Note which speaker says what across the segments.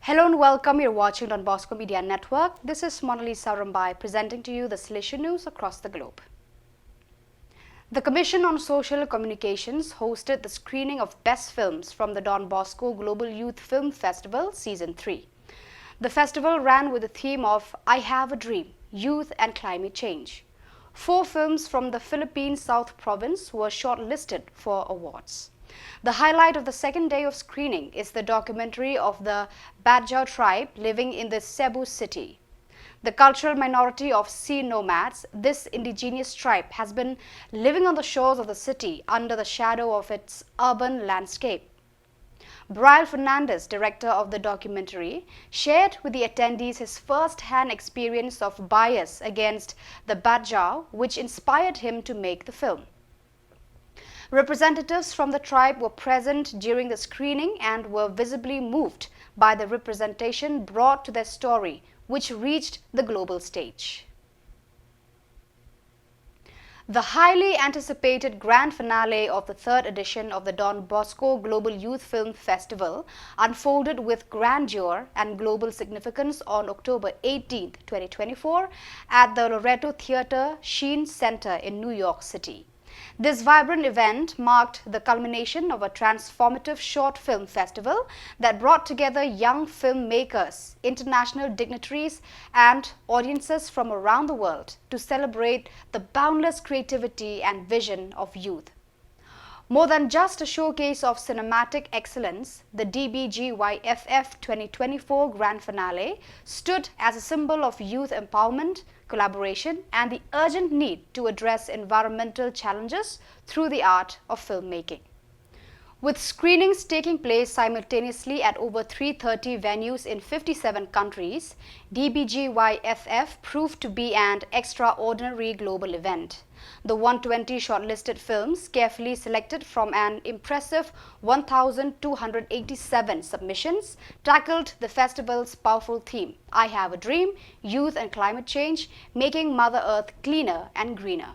Speaker 1: Hello and welcome. You're watching Don Bosco Media Network. This is Monalisa Rambai presenting to you the Salesian news across the globe. The Commission on Social Communications hosted the screening of best films from the Don Bosco Global Youth Film Festival Season 3. The festival ran with the theme of I Have a Dream, Youth and Climate Change. 4 films from the Philippine South Province were shortlisted for awards. The highlight of the second day of screening is the documentary of the Badjao tribe living in the Cebu city. The cultural minority of sea nomads, this indigenous tribe has been living on the shores of the city under the shadow of its urban landscape. Brian Fernandez, director of the documentary, shared with the attendees his first-hand experience of bias against the Badjao, which inspired him to make the film. Representatives from the tribe were present during the screening and were visibly moved by the representation brought to their story, which reached the global stage. The highly anticipated grand finale of the 3rd edition of the Don Bosco Global Youth Film Festival unfolded with grandeur and global significance on October 18, 2024 at the Loreto Theatre Sheen Center in New York City. This vibrant event marked the culmination of a transformative short film festival that brought together young filmmakers, international dignitaries, and audiences from around the world to celebrate the boundless creativity and vision of youth. More than just a showcase of cinematic excellence, the DBGYFF 2024 Grand Finale stood as a symbol of youth empowerment, collaboration, and the urgent need to address environmental challenges through the art of filmmaking. With screenings taking place simultaneously at over 330 venues in 57 countries, DBGYFF proved to be an extraordinary global event. The 120 shortlisted films, carefully selected from an impressive 1,287 submissions, tackled the festival's powerful theme, I Have a Dream, Youth and Climate Change, Making Mother Earth Cleaner and Greener.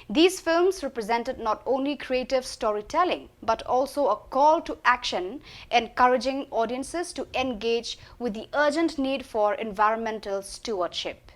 Speaker 1: These films represented not only creative storytelling, but also a call to action, encouraging audiences to engage with the urgent need for environmental stewardship.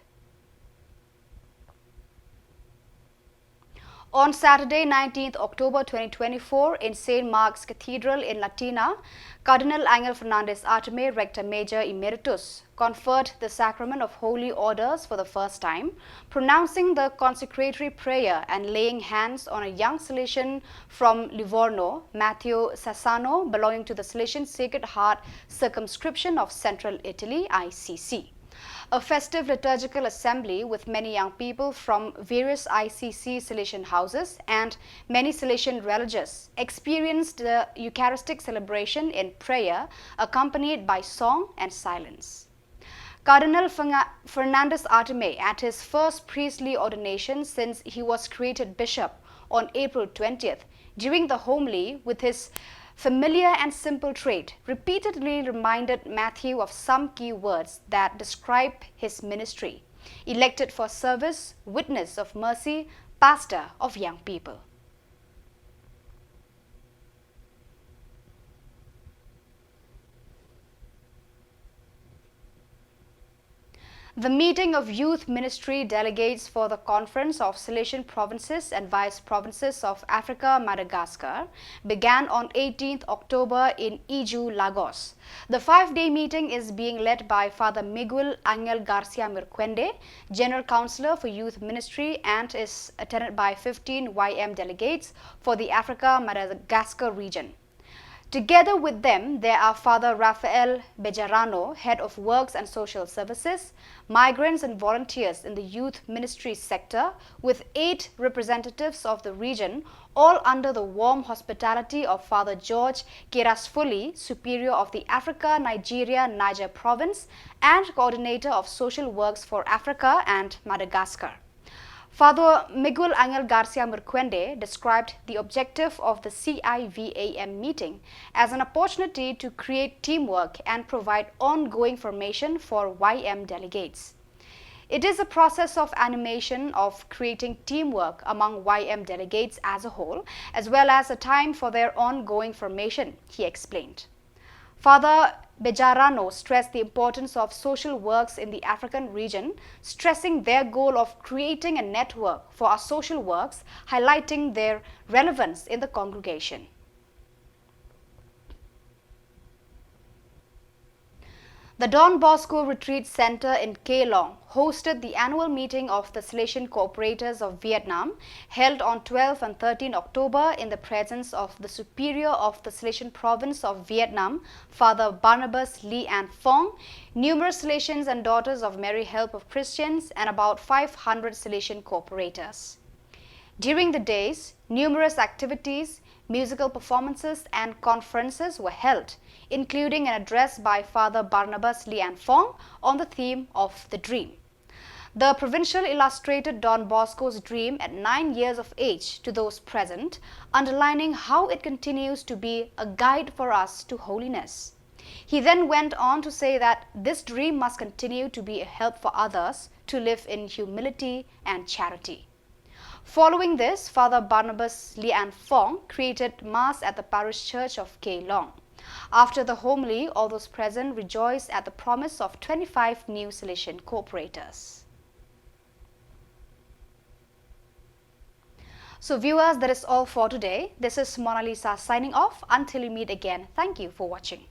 Speaker 1: On Saturday, 19th October 2024, in St. Mark's Cathedral in Latina, Cardinal Angel Fernandez Artime, Rector Major Emeritus, conferred the Sacrament of Holy Orders for the first time, pronouncing the consecratory prayer and laying hands on a young Salesian from Livorno, Matteo Sassano, belonging to the Salesian Sacred Heart Circumscription of Central Italy, ICC. A festive liturgical assembly with many young people from various ICC Salesian houses and many Salesian religious experienced the Eucharistic celebration in prayer accompanied by song and silence. Cardinal Fernandez Artime, at his first priestly ordination since he was created bishop on April 20th, during the homily with his familiar and simple trait, repeatedly reminded Matthew of some key words that describe his ministry: elected for service, witness of mercy, pastor of young people. The meeting of youth ministry delegates for the Conference of Salesian Provinces and Vice Provinces of Africa, Madagascar, began on 18th October in Iju, Lagos. The 5-day meeting is being led by Father Miguel Angel Garcia Mirquende, General Counselor for Youth Ministry, and is attended by 15 YM delegates for the Africa-Madagascar region. Together with them, there are Father Rafael Bejarano, Head of Works and Social Services, migrants and volunteers in the youth ministry sector, with 8 representatives of the region, all under the warm hospitality of Father George Kirasfuli, Superior of the Africa-Niger Province and Coordinator of Social Works for Africa and Madagascar. Father Miguel Angel Garcia Mirquende described the objective of the CIVAM meeting as an opportunity to create teamwork and provide ongoing formation for YM delegates. It is a process of animation of creating teamwork among YM delegates as a whole, as well as a time for their ongoing formation, he explained. Father Bejarano stressed the importance of social works in the African region, stressing their goal of creating a network for our social works, highlighting their relevance in the congregation. The Don Bosco Retreat Center in Shillong hosted the annual meeting of the Salesian Cooperators of Vietnam, held on 12 and 13 October in the presence of the Superior of the Salesian Province of Vietnam, Father Barnabas Lee An Phong, numerous Salesians and Daughters of Mary Help of Christians, and about 500 Salesian Cooperators. During the days, numerous activities, musical performances and conferences were held, including an address by Father Barnabas Lee An Phong on the theme of the dream. The provincial illustrated Don Bosco's dream at 9 years of age to those present, underlining how it continues to be a guide for us to holiness. He then went on to say that this dream must continue to be a help for others to live in humility and charity. Following this, Father Barnabas Lee An Phong created Mass at the parish church of Shillong. After the homily, all those present rejoiced at the promise of 25 new Salesian cooperators. So viewers, that is all for today. This is Mona Lisa signing off. Until we meet again, thank you for watching.